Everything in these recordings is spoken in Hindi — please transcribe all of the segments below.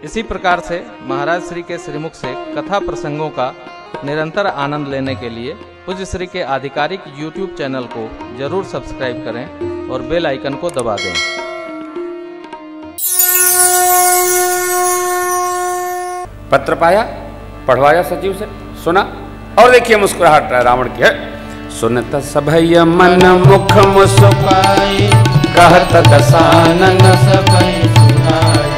इसी प्रकार से महाराज श्री के श्रीमुख से कथा प्रसंगों का निरंतर आनंद लेने के लिए पूज्य श्री के आधिकारिक YouTube चैनल को जरूर सब्सक्राइब करें और बेल आइकन को दबा दें। पत्र पाया, पढ़वाया सचिव से, सुना और देखिए मुस्कुराहट रावण की है। सुनत सभय मन मुख मुस्काई, कहत दसानन सभय सुनाई।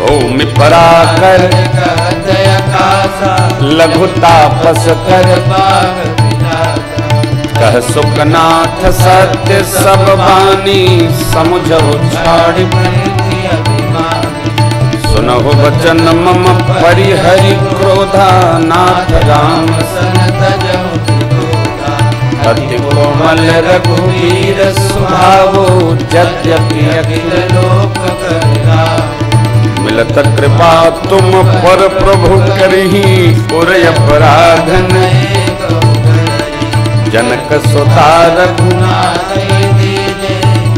भूमि पराकर कहत आकाशा, लघु तापस कर बाग विधाता। कह सुखनाथ सत्य सब वाणी, समुझो छाड़ि प्रीति अभिमानी। सुनहु वचन मम परिहरि क्रोधा, नाथ राम सन तजहु विरोधा। अति कोमल रघुवीर स्वभावो, यद्यपि अखिल लोक करुणावो। मिलत कृपा तुम पर प्रभु करही, उरय अपराध नहीं कहु। जनक सुता रघुनाथ दीने,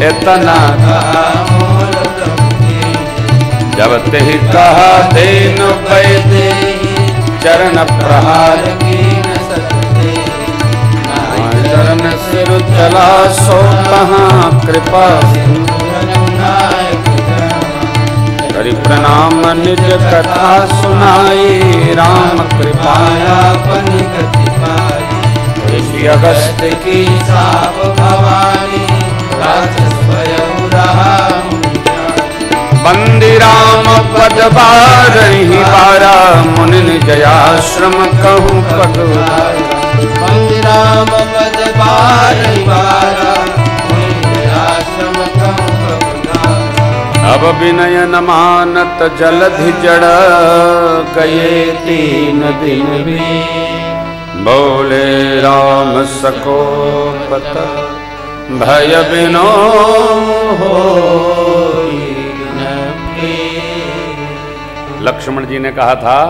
इतना कहा मोर प्रभु दीने। जब तेहि कहा देन पैदे, चरण प्रहार कीन सकते। चरण सिर चला सो तहाँ, कृपा हरि प्रणाम निज कथा सुनाई। राम कृपाया पनि गति पाई। ऋषि अगस्त्य की साप भवानी, राक्षस भयउ रहा मुनि जानी। बंदी राम पद बारहि बारा, मुनि निज आश्रम कहूँ पटुआरा। बंदी राम पद बारहि बारा, मुनि निज आश्रम कहूँ पटुआरा। अब विनय न मानत जलधि जड़, गए 3 दिन भी। बोले राम सको पत, भय बिनो होई न प्रीत। लक्ष्मण जी ने कहा था,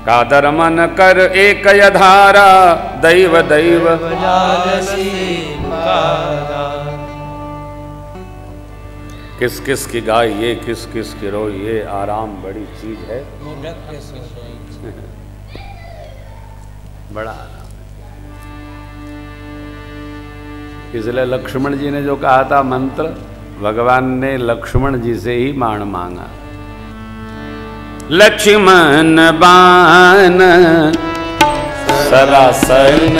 कादर मन कर एक यधारा, दैव दैव किस किस की गाय ये, किस किस की रोई ये, आराम बड़ी चीज है। बड़ा आराम है। इसलिए लक्ष्मण जी ने जो कहा था मंत्र, भगवान ने लक्ष्मण जी से ही बाण मांगा। लक्ष्मण बाण सरासन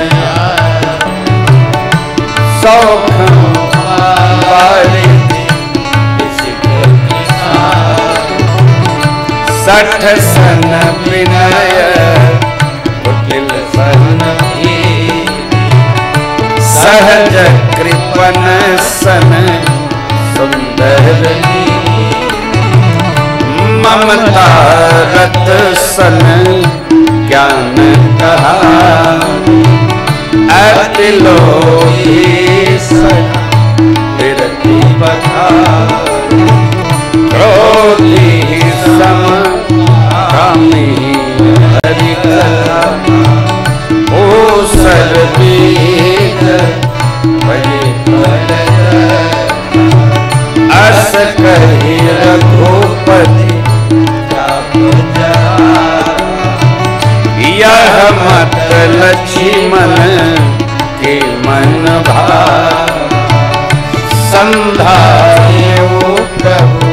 सौख वाले, 60 सन विनय कुटिल सन भी। सहज कृपन सन सुंदर, ममता रत सन ज्ञान कहा। अति लोभी सन विरति बता। क्रोधी सम कामी हरि कथा, ओ सर्वेद भजे फल। अस कहि रघुपति यह मत लक्ष्मण के मन भाव। संधायो प्रभु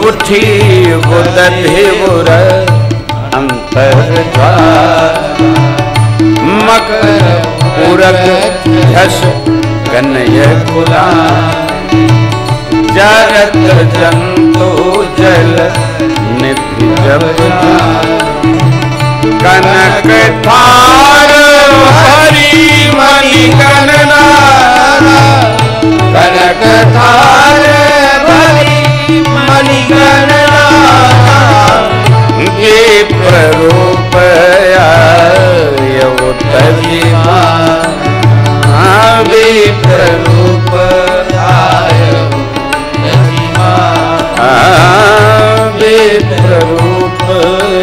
उठी बुदधिपुर अंतर द्वार। मकर पुरक झस कन्हैया कुला, जरत जंतु जल निधि जब। कनक थार हरि मणि गणना, कनक थार हरि मणि गणना। विप्र रूप आयो तजिमा, विप्र रूप आयो तजिमा। विप्र रूप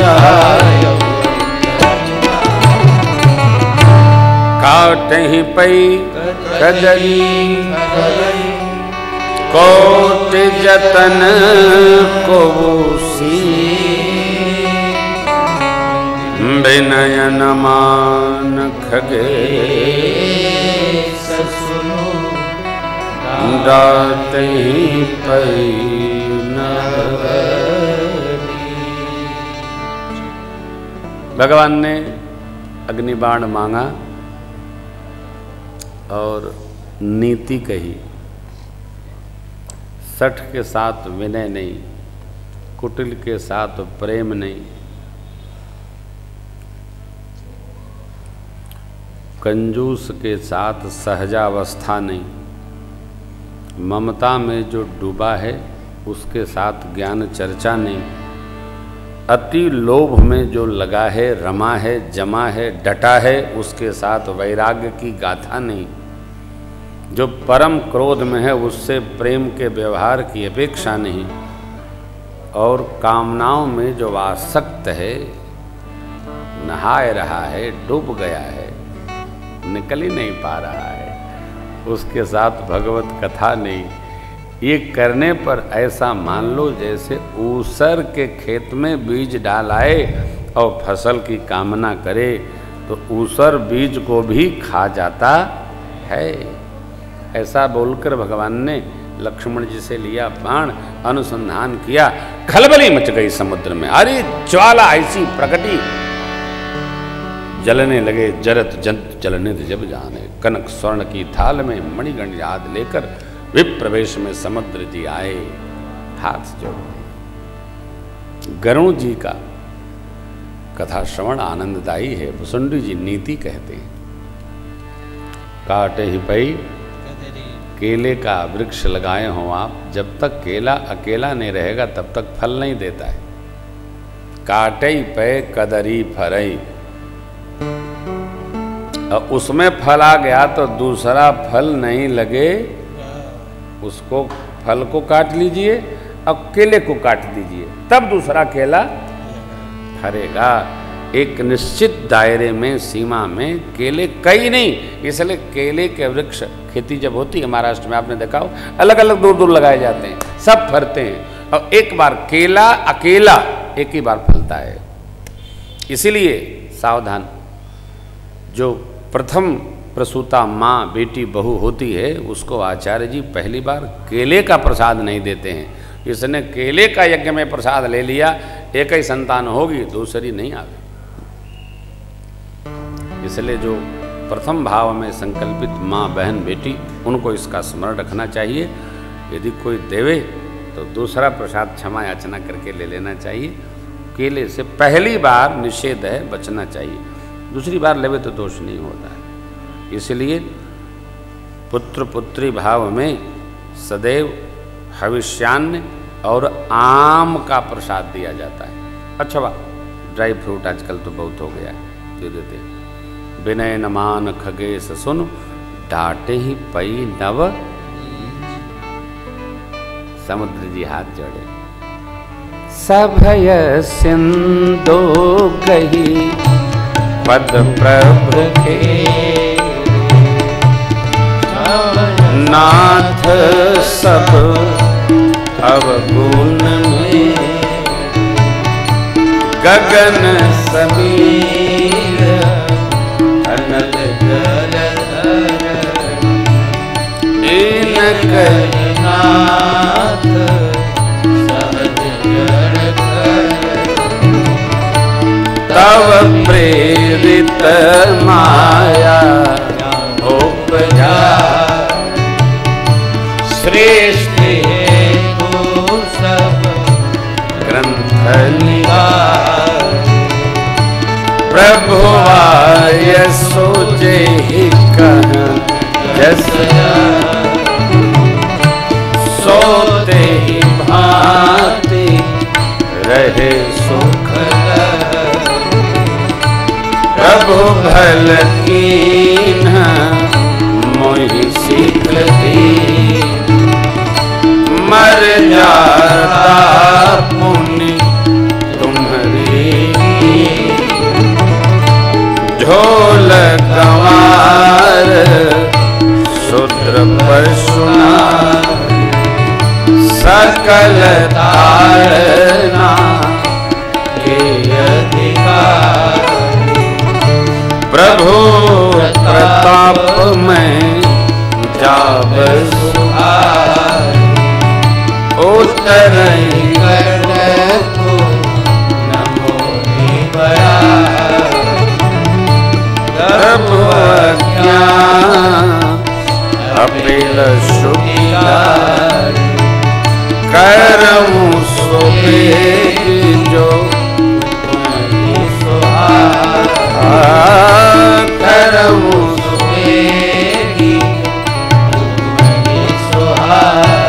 आयो काटहि पै कदली, कोट कोटि जतन को विनयन मान खगेश सुनो दाते पै भगवान ने अग्निबाण मांगा और नीति कही। सठ के साथ विनय नहीं, कुटिल के साथ प्रेम नहीं, कंजूस के साथ सहजावस्था नहीं, ममता में जो डूबा है उसके साथ ज्ञान चर्चा नहीं, अति लोभ में जो लगा है, रमा है, जमा है, डटा है, उसके साथ वैराग्य की गाथा नहीं, जो परम क्रोध में है उससे प्रेम के व्यवहार की अपेक्षा नहीं, और कामनाओं में जो आसक्त है, नहाए रहा है, डूब गया है, निकल ही नहीं पा रहा है, उसके साथ भगवत कथा नहीं। ये करने पर ऐसा मान लो जैसे ऊसर के खेत में बीज डाल आए और फसल की कामना करे तो ऊसर बीज को भी खा जाता है। ऐसा बोलकर भगवान ने लक्ष्मण जी से लिया बाण, अनुसंधान किया, खलबली मच गई समुद्र में। अरे ज्वाला ऐसी प्रकटी, जलने लगे जरत जंत जलने जब जाने, कनक स्वर्ण की थाल में मणिगण याद लेकर विप्रवेश में समुद्र जी आए, हाथ जोड़। गरुण जी का कथा श्रवण आनंददायी है। भुसुंडी जी नीति कहते हैं, काटे ही पई केले का वृक्ष लगाए हो आप, जब तक केला अकेला नहीं रहेगा तब तक फल नहीं देता है। काटे ही पे कदरी फरई, उसमें फल आ गया तो दूसरा फल नहीं लगे, उसको फल को काट लीजिए और केले को काट दीजिए, तब दूसरा केला फरेगा। एक निश्चित दायरे में, सीमा में केले कई नहीं, इसलिए केले के वृक्ष खेती जब होती है महाराष्ट्र में आपने देखा हो, अलग अलग दूर दूर लगाए जाते हैं, सब फरते हैं, और एक बार केला अकेला एक ही बार फलता है। इसीलिए सावधान, जो प्रथम प्रसूता माँ बेटी बहू होती है उसको आचार्य जी पहली बार केले का प्रसाद नहीं देते हैं। इसने केले का यज्ञ में प्रसाद ले लिया, एक ही संतान होगी, दूसरी नहीं आवे। इसलिए जो प्रथम भाव में संकल्पित माँ बहन बेटी, उनको इसका स्मरण रखना चाहिए। यदि कोई देवे तो दूसरा प्रसाद क्षमा याचना करके ले लेना चाहिए। केले से पहली बार निषेध है, बचना चाहिए, दूसरी बार लेवे तो दोष नहीं होता है। इसलिए पुत्र पुत्री भाव में सदैव हविष्यान्न और आम का प्रसाद दिया जाता है। अच्छा वाह, ड्राई फ्रूट आजकल तो बहुत हो गया है, दे देते हैं। विनय न मान खगेश सुन, डांटे ही पई नव। समुद्र जी हाथ जोड़े, सभय सिंधु गही पद प्रभु के, नाथ सब अवगुण में, गगन समीर अनल जलधर, इनके नाथ सहज जड़ तव प्रेरित माया उपजा, श्रेष्ठ हेतु सब ग्रंथ निवार, प्रभु आय सोचे ही कह जस, सोते ही भांति रहे सुख, प्रभु भल कीन मोहि शीघ्र दी, मर जाता पुण्य तुम्हारी, झोल गंवार शूद्र पशुना, ताड़ना के अधिकार। प्रभु प्रताप में जाब सुहाई, उतरई को नमो निबया। तब अज्ञान अपिल शुक्लारी, करऊं सुबेग जो तुम्हारी सुहाई। करऊं सुबेगी तुम्हारी सुहाई।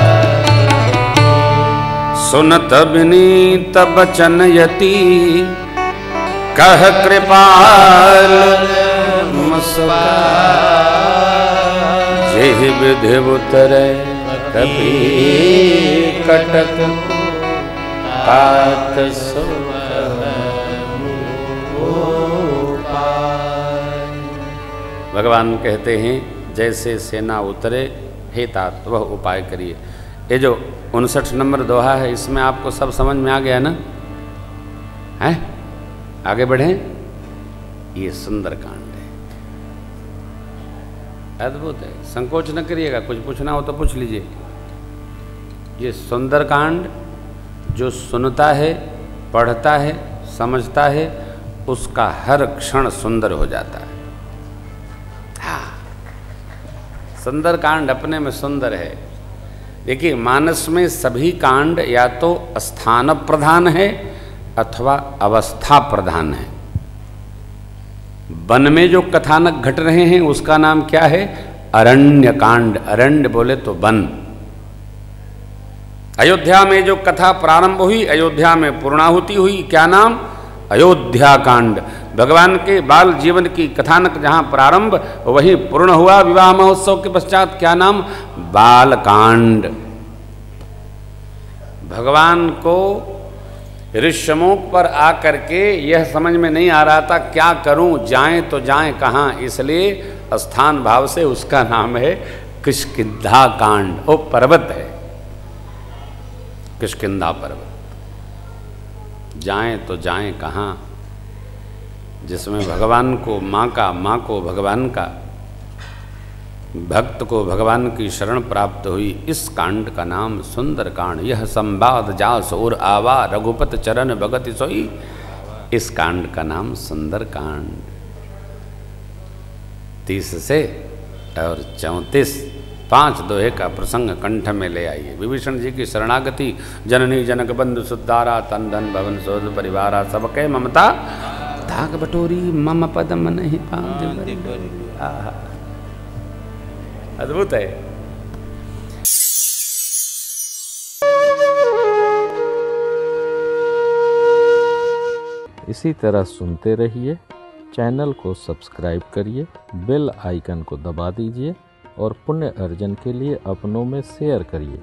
सुनत विनीत बचन यति, कह कृपाल जेह विधि उतरे कपि कटक तात भगवान कहते हैं जैसे सेना उतरे हे तात वह उपाय करिए। ये जो 59 नंबर दोहा है इसमें आपको सब समझ में आ गया ना? है आगे बढ़ें। ये सुंदरकांड है, अद्भुत है। संकोच न करिएगा, कुछ पूछना हो तो पूछ लीजिए। ये सुंदरकांड जो सुनता है, पढ़ता है, समझता है, उसका हर क्षण सुंदर हो जाता है। हाँ, सुंदरकांड अपने में सुंदर है। देखिए मानस में सभी कांड या तो स्थान प्रधान है अथवा अवस्था प्रधान है। वन में जो कथानक घट रहे हैं उसका नाम क्या है? अरण्य कांड। अरण्य बोले तो वन। अयोध्या में जो कथा प्रारंभ हुई, अयोध्या में पूर्णाहुति हुई, क्या नाम? अयोध्या कांड। भगवान के बाल जीवन की कथानक जहां प्रारंभ वहीं पूर्ण हुआ विवाह महोत्सव के पश्चात, क्या नाम? बाल कांड। भगवान को ऋषिमुख पर आकर के यह समझ में नहीं आ रहा था क्या करूं, जाएं तो जाएं कहां, इसलिए स्थान भाव से उसका नाम है किष्किंधा कांड। वो पर्वत है किष्किंधा पर्वत। जाएं तो जाएं कहां, जिसमें भगवान को माँ का, माँ को भगवान का, भक्त को भगवान की शरण प्राप्त हुई। इस कांड का नाम सुंदर कांड। यह संवाद जास और आवा, रघुपत चरण भगति सोई। इस कांड का नाम सुंदर कांड। 30 से और 34 5 दोहे का प्रसंग कंठ में ले आइए। विभीषण जी की शरणागति, जननी जनक बंधु सुतारा, तन धन भवन सोध परिवारा, सबके ममता धाग बटोरी, मम पद मन ही पाँव। अद्भुत है। इसी तरह सुनते रहिए। चैनल को सब्सक्राइब करिए, बेल आइकन को दबा दीजिए और पुण्य अर्जन के लिए अपनों में शेयर करिए।